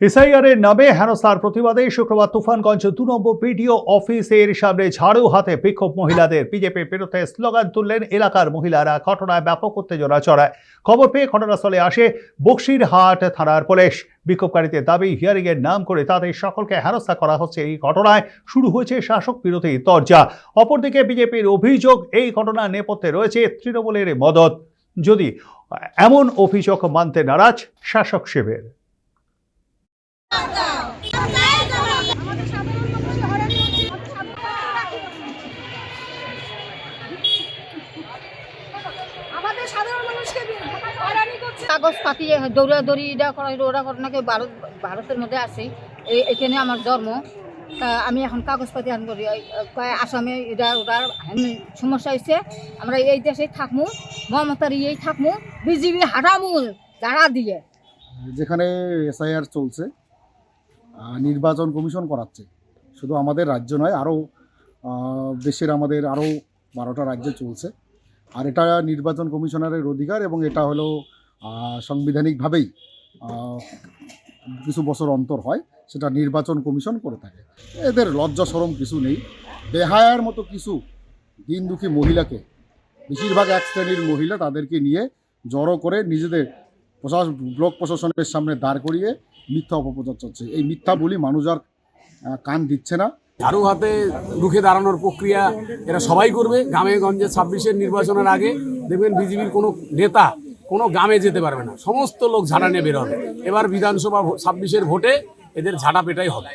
এসআইআরের নামে হেনস্থার প্রতিবাদে শুক্রবার তুফানগঞ্জ ২ নম্বর বিডিও অফিসের সামনে ঝাড়ু হাতে বিক্ষোভ মহিলাদের। বিজেপির বিরুদ্ধে স্লোগান তুললেন এলাকার মহিলারা। ঘটনায় ব্যাপক উত্তেজনা ছড়ায়। খবর পেয়ে ঘটনাস্থলে আসে বক্সিরহাট থানার পুলিশ। বিক্ষোভকারীদের দাবি, হিয়ারিং এর নাম করে তাদের সকলকে হেনস্থা করা হচ্ছে। এই ঘটনায় শুরু হয়েছে শাসক বিরোধী তরজা। অপরদিকে বিজেপির অভিযোগ, এই ঘটনার নেপথ্যে রয়েছে তৃণমূলের মদত। যদি এমন অভিযোগ মানতে নারাজ শাসক শিবির। কাগজপাতি দৌড়াদৌড়ি এটা করা ওরা ঘটনাকে ভারতের মধ্যে আছে। এখানে আমার জন্ম, তা আমি এখন কাগজপাতি আন করি। আসামে এটা ওরা সমস্যা হয়েছে, আমরা এই দেশে থাকবো, মমতার এই থাকবো, বিজেপি হারামুল যারা দিয়ে। যেখানে এসআইআর চলছে, নির্বাচন কমিশন করাচ্ছে, শুধু আমাদের রাজ্য নয়, আরও দেশের আমাদের আরও 12টা রাজ্যে চলছে। আর এটা নির্বাচন কমিশনারের অধিকার, এবং এটা হলো সাংবিধানিকভাবেই কিছু বছর অন্তর হয়, সেটা নির্বাচন কমিশন করে থাকে। এদের লজ্জা শরম কিছু নেই। বেহায়ার মতো কিছু দিন দুঃখী মহিলাকে, বেশিরভাগ এক শ্রেণীর মহিলা, তাদেরকে নিয়ে জড়ো করে নিজেদের ব্লক প্রশাসনের সামনে দাঁড় করিয়ে মিথ্যা অপপ্রচার চলছে। এই মিথ্যা বলি মানুষ আর কান দিচ্ছে না। ঝাড়ু হাতে রুখে দাঁড়ানোর প্রক্রিয়া এরা সবাই করবে। গ্রামে গঞ্জে 26-এর নির্বাচনের আগে দেখবেন বিজেপির কোনো নেতা কোনো গ্রামে যেতে পারবে না, সমস্ত লোক ঝাড়া নিয়ে বের হবে। এবার বিধানসভা 26-এর ভোটে এদের ঝাড়া পেটাই হবে।